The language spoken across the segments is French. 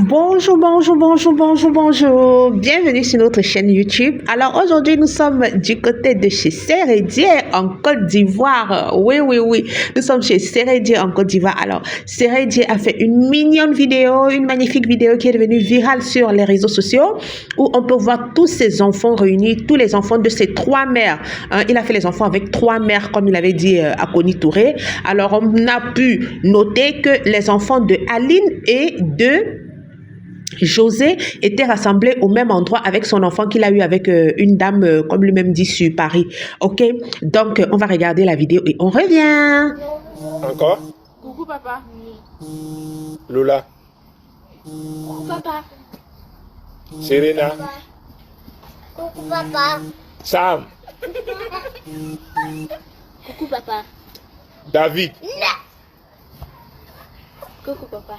Bonjour. Bienvenue sur notre chaîne YouTube. Alors aujourd'hui, nous sommes du côté de chez Sérédier en Côte d'Ivoire. Oui. Nous sommes chez Sérédier en Côte d'Ivoire. Alors, Sérédier a fait une mignonne vidéo, une magnifique vidéo qui est devenue virale sur les réseaux sociaux où on peut voir tous ses enfants réunis, tous les enfants de ses trois mères. Il a fait les enfants avec trois mères, comme il avait dit à Koni Touré. Alors, on a pu noter que les enfants de Aline et de José était rassemblé au même endroit avec son enfant qu'il a eu avec une dame, comme lui-même dit, sur Paris. Ok, donc on va regarder la vidéo et on revient. Encore? Coucou papa. Lola. Coucou papa. Serena. Coucou papa. Sam. Coucou papa. David. Coucou papa.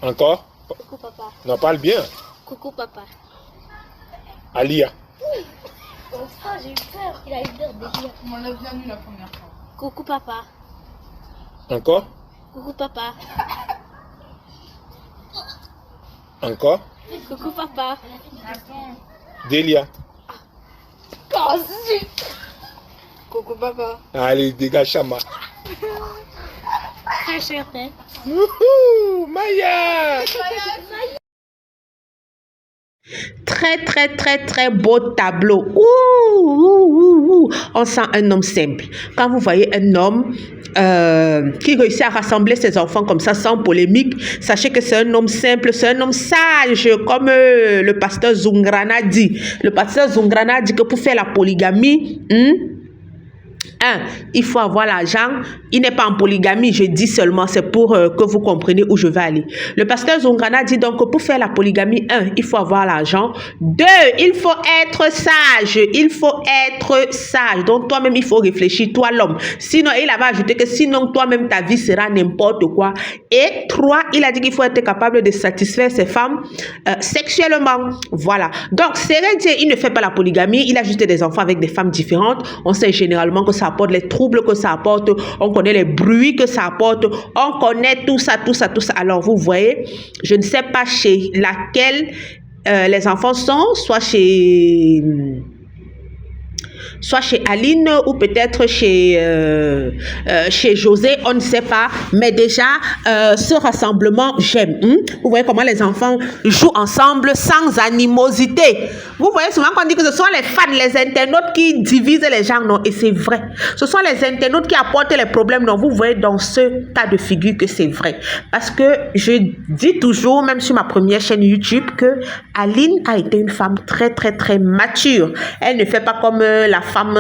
Encore? Coucou papa. Non, parle bien. Coucou papa. Alia. Oh, j'ai eu peur. Il a eu peur de dire. On l'a bien vu la première fois. Coucou papa. Encore? Coucou papa. Encore? Coucou papa. Attends. Delia. Oh, zut. Coucou papa. Allez, dégage Chama. Très certain. Wouhou! Maya! Très beau tableau. Ouh. On sent un homme simple. Quand vous voyez un homme qui réussit à rassembler ses enfants comme ça sans polémique, sachez que c'est un homme simple, c'est un homme sage, comme le pasteur Zungrana dit. Le pasteur Zungrana dit que pour faire la polygamie, il faut avoir l'argent. Il n'est pas en polygamie, je dis seulement, c'est pour que vous compreniez où je vais aller. Le pasteur Zungrana dit donc que pour faire la polygamie, il faut avoir l'argent. 2, il faut être sage. Donc toi-même, il faut réfléchir, toi l'homme. Sinon, il avait ajouté que sinon, toi-même, ta vie sera n'importe quoi. Et 3, il a dit qu'il faut être capable de satisfaire ses femmes sexuellement. Voilà. Donc, Sérédier, il ne fait pas la polygamie. Il a juste des enfants avec des femmes différentes. On sait généralement que ça apporte les troubles que ça apporte, on connaît les bruits que ça apporte, on connaît tout ça. Alors vous voyez, je ne sais pas chez laquelle les enfants sont, soit chez Aline ou peut-être chez José, on ne sait pas, mais déjà ce rassemblement, j'aime. Vous voyez comment les enfants jouent ensemble sans animosité. Vous voyez souvent qu'on dit que ce sont les fans, les internautes qui divisent les gens, non, et c'est vrai. Ce sont les internautes qui apportent les problèmes, non. Vous voyez dans ce cas de figure que c'est vrai. Parce que je dis toujours, même sur ma première chaîne YouTube, que Aline a été une femme très mature. Elle ne fait pas comme la femme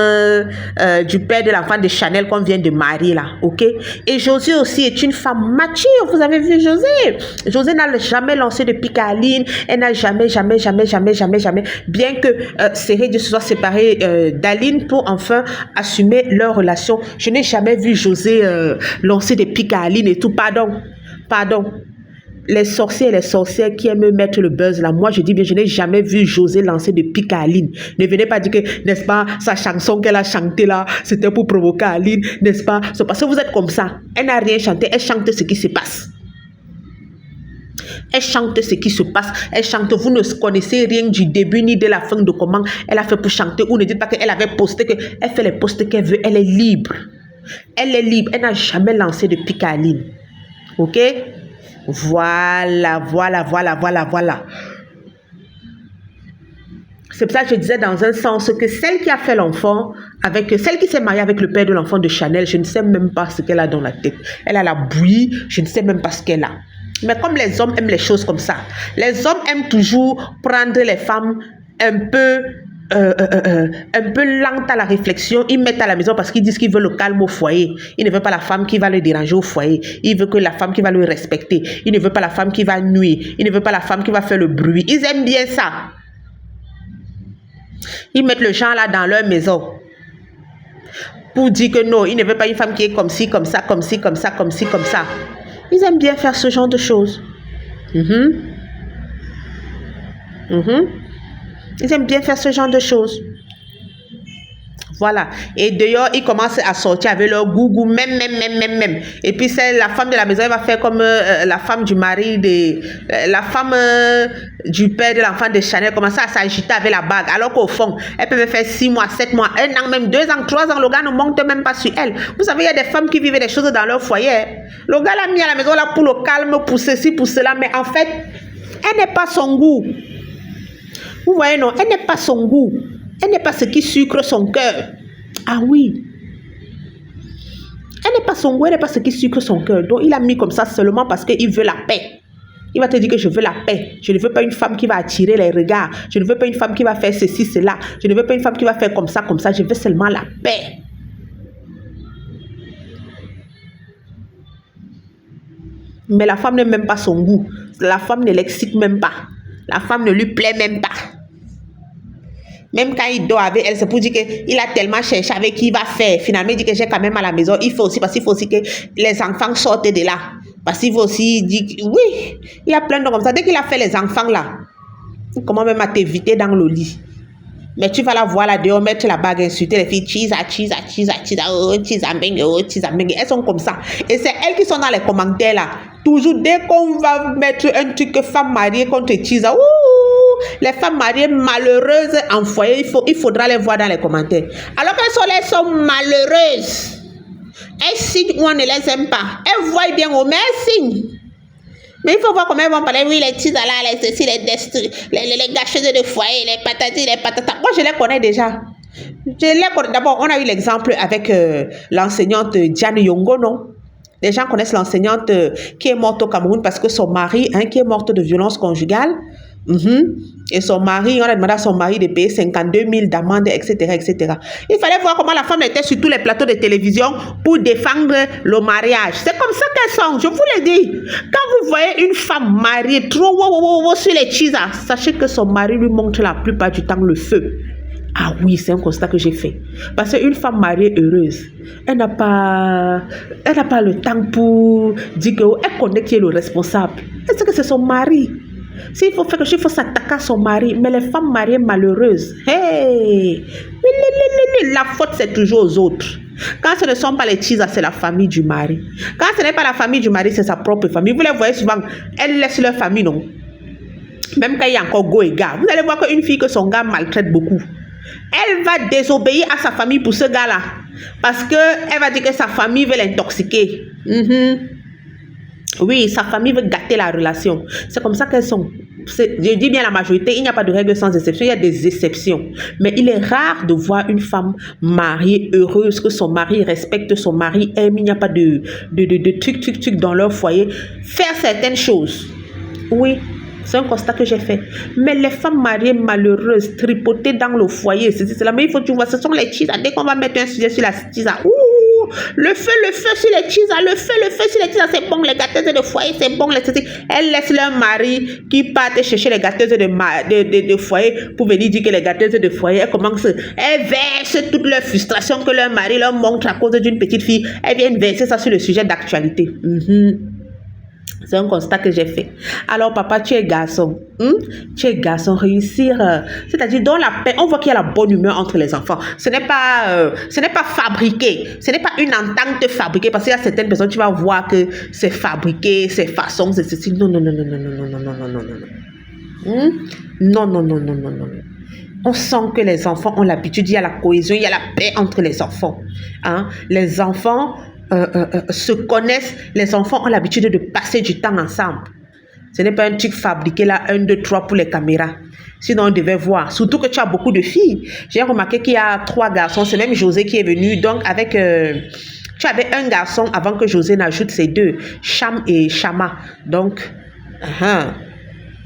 du père de l'enfant de Chanel qu'on vient de marier là, ok? Et José aussi est une femme mature. Vous avez vu José? José n'a jamais lancé de pique à Aline. Elle n'a jamais, bien que Sérédier se soit séparé d'Aline pour enfin assumer leur relation. Je n'ai jamais vu José lancer des piques à Aline et tout. Pardon. Les sorciers et les sorcières qui aiment mettre le buzz là, moi je dis bien, je n'ai jamais vu José lancer de pique à Aline. Ne venez pas dire que, n'est-ce pas, sa chanson qu'elle a chantée là, c'était pour provoquer Aline, n'est-ce pas? C'est parce que vous êtes comme ça. Elle n'a rien chanté, elle chante ce qui se passe. Elle chante ce qui se passe. Elle chante, vous ne connaissez rien du début ni de la fin de comment elle a fait pour chanter. Ou ne dites pas qu'elle avait posté, elle fait les posts qu'elle veut, elle est libre. Elle n'a jamais lancé de pique à Aline. Ok? Voilà. C'est pour ça que je disais dans un sens que celle qui a fait l'enfant, celle qui s'est mariée avec le père de l'enfant de Chanel, je ne sais même pas ce qu'elle a dans la tête. Elle a la bouillie, je ne sais même pas ce qu'elle a. Mais comme les hommes aiment les choses comme ça, les hommes aiment toujours prendre les femmes un peu lentes à la réflexion. Ils mettent à la maison parce qu'ils disent qu'ils veulent le calme au foyer. Ils ne veulent pas la femme qui va le déranger au foyer. Ils veulent que la femme qui va le respecter. Ils ne veulent pas la femme qui va nuire. Ils ne veulent pas la femme qui va faire le bruit. Ils aiment bien ça. Ils mettent le genre là dans leur maison pour dire que non, ils ne veulent pas une femme qui est comme ci, comme ça. Ils aiment bien faire ce genre de choses. Ils aiment bien faire ce genre de choses. Voilà. Et dehors, ils commencent à sortir avec leur gougou, même. Et puis, c'est la femme de la maison, elle va faire comme la femme du mari, la femme du père de l'enfant de Chanel, commence à s'agiter avec la bague. Alors qu'au fond, elle peut faire 6 mois, 7 mois, 1 an, même 2 ans, 3 ans. Le gars ne monte même pas sur elle. Vous savez, il y a des femmes qui vivent des choses dans leur foyer. Le gars l'a mis à la maison là pour le calme, pour ceci, pour cela. Mais en fait, elle n'est pas son goût. Vous voyez, non, elle n'est pas son goût. Elle n'est pas ce qui sucre son cœur. Ah oui. Elle n'est pas son goût, elle n'est pas ce qui sucre son cœur. Donc, il a mis comme ça seulement parce qu'il veut la paix. Il va te dire que je veux la paix. Je ne veux pas une femme qui va attirer les regards. Je ne veux pas une femme qui va faire ceci, cela. Je ne veux pas une femme qui va faire comme ça, comme ça. Je veux seulement la paix. Mais la femme n'aime même pas son goût. La femme ne l'excite même pas. La femme ne lui plaît même pas. Même quand il dort avec elle, c'est pour dire qu'il a tellement cherché avec qui il va faire. Finalement, il dit que j'ai quand même à la maison. Il faut aussi, parce qu'il faut aussi que les enfants sortent de là. Parce qu'il faut aussi dire, oui, il y a plein de comme ça. Dès qu'il a fait les enfants là, comment même à t'éviter dans le lit. Mais tu vas la voir là dehors, mettre la bague, insulter les filles, cheese, elles sont comme ça. Et c'est elles qui sont dans les commentaires là. Toujours dès qu'on va mettre un truc femme mariée contre cheese, les femmes mariées malheureuses en foyer, il faudra les voir dans les commentaires. Alors qu'elles sont malheureuses. Elles signent ou on ne les aime pas. Elles voient bien au mais elles signent. Mais il faut voir comment elles vont parler. Oui, les tises là, les gâcheuses de foyer, les patatis, les patatas. Moi, je les connais déjà. D'abord, on a eu l'exemple avec l'enseignante Diane Yongo, non? Les gens connaissent l'enseignante qui est morte au Cameroun parce que son mari, qui est morte de violence conjugale, et son mari, on a demandé à son mari de payer 52 000 d'amende, etc., etc. Il fallait voir comment la femme était sur tous les plateaux de télévision pour défendre le mariage. C'est comme ça qu'elles sont, je vous l'ai dit. Quand vous voyez une femme mariée trop sur les chisas, sachez que son mari lui montre la plupart du temps le feu. Ah oui, c'est un constat que j'ai fait. Parce qu'une femme mariée heureuse, elle n'a pas le temps pour dire qu'elle connaît qui est le responsable. Elle sait que c'est son mari. S'il faut faire quelque chose, il faut s'attaquer à son mari. Mais les femmes mariées malheureuses, hey, la faute c'est toujours aux autres. Quand ce ne sont pas les chisas, c'est la famille du mari. Quand ce n'est pas la famille du mari, c'est sa propre famille. Vous les voyez souvent, elles laissent leur famille, non? Même quand il y a encore go et gars. Vous allez voir qu'une fille que son gars maltraite beaucoup, elle va désobéir à sa famille pour ce gars-là. Parce qu'elle va dire que sa famille veut l'intoxiquer. Oui, sa famille veut gâter la relation. C'est comme ça qu'elles sont. Je dis bien la majorité, il n'y a pas de règle sans exception, il y a des exceptions. Mais il est rare de voir une femme mariée heureuse, que son mari respecte, son mari aime, il n'y a pas de truc dans leur foyer. Faire certaines choses. Oui. C'est un constat que j'ai fait. Mais les femmes mariées malheureuses, tripotées dans le foyer, c'est cela. Mais il faut que tu vois, ce sont les chisas. Dès qu'on va mettre un sujet sur la chisa, le feu sur les chisas, le feu sur les chisas, c'est bon, les gâteuses de foyer, c'est bon, les chisas. Elles laissent leur mari qui part chercher les gâteuses de foyer pour venir dire que les gâteuses de foyer, elles versent toute leur frustration que leur mari leur montre à cause d'une petite fille. Elles viennent verser ça sur le sujet d'actualité. C'est un constat que j'ai fait. Alors, papa, tu es garçon. Tu es garçon. Réussir, c'est-à-dire dans la paix, on voit qu'il y a la bonne humeur entre les enfants. Ce n'est pas fabriqué. Ce n'est pas une entente fabriquée. Parce qu'il y a certaines personnes, tu vas voir que c'est fabriqué, c'est façon, c'est ceci. Non. Non. On sent que les enfants ont l'habitude, il y a la cohésion, il y a la paix entre les enfants. Les enfants se connaissent, les enfants ont l'habitude de passer du temps ensemble. Ce n'est pas un truc fabriqué là, 1, 2, 3 pour les caméras. Sinon, on devait voir. Surtout que tu as beaucoup de filles. J'ai remarqué qu'il y a 3 garçons. C'est même José qui est venu. Donc, avec... tu avais un garçon avant que José n'ajoute ses 2. Cham et Chama. Donc...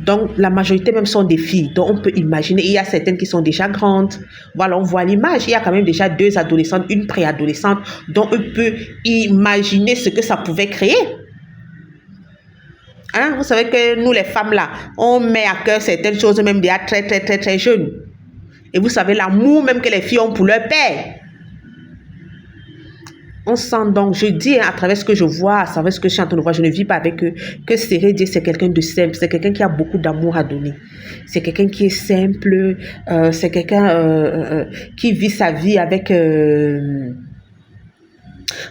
Donc, la majorité même sont des filles. Donc, on peut imaginer, il y a certaines qui sont déjà grandes. Voilà, on voit l'image. Il y a quand même déjà 2 adolescentes, une préadolescente. Donc, on peut imaginer ce que ça pouvait créer. Vous savez que nous, les femmes, là, on met à cœur certaines choses, même déjà très jeunes. Et vous savez, l'amour même que les filles ont pour leur père. On sent donc, je dis à travers ce que je vois, à travers ce que je suis en train de voir, je ne vis pas avec eux, que Seredje, c'est quelqu'un de simple, c'est quelqu'un qui a beaucoup d'amour à donner. C'est quelqu'un qui est simple, c'est quelqu'un qui vit sa vie avec...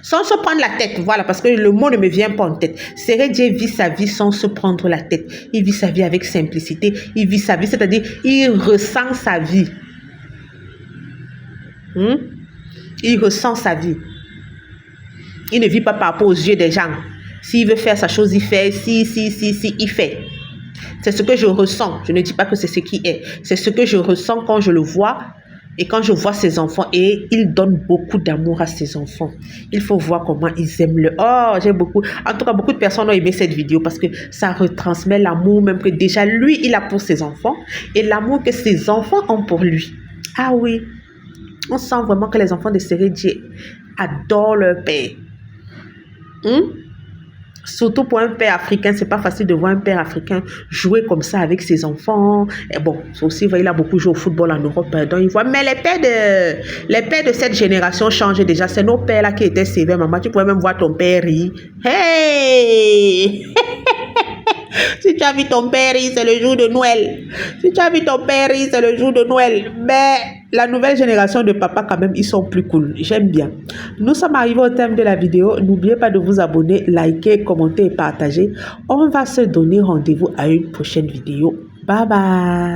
sans se prendre la tête, voilà, parce que le mot ne me vient pas en tête. Seredje vit sa vie sans se prendre la tête. Il vit sa vie avec simplicité. Il vit sa vie, c'est-à-dire, il ressent sa vie. Il ressent sa vie. Il ne vit pas par rapport aux yeux des gens. S'il veut faire sa chose, il fait. Si, il fait. C'est ce que je ressens. Je ne dis pas que c'est ce qui est. C'est ce que je ressens quand je le vois et quand je vois ses enfants. Et il donne beaucoup d'amour à ses enfants. Il faut voir comment ils aiment le... Oh, j'ai beaucoup... En tout cas, beaucoup de personnes ont aimé cette vidéo parce que ça retransmet l'amour même que déjà lui, il a pour ses enfants et l'amour que ses enfants ont pour lui. Ah oui. On sent vraiment que les enfants de Seredje adorent leur père. Surtout pour un père africain, c'est pas facile de voir un père africain jouer comme ça avec ses enfants. Et bon, aussi, il a beaucoup joué au football en Europe, donc il voit. Mais les pères de cette génération changent déjà. C'est nos pères là qui étaient sévères. Maman, tu pouvais même voir ton père rire. Hey! Si tu as vu ton père rire, c'est le jour de Noël. Si tu as vu ton père rire, c'est le jour de Noël. Mais la nouvelle génération de papa, quand même, ils sont plus cool. J'aime bien. Nous sommes arrivés au thème de la vidéo. N'oubliez pas de vous abonner, liker, commenter et partager. On va se donner rendez-vous à une prochaine vidéo. Bye bye.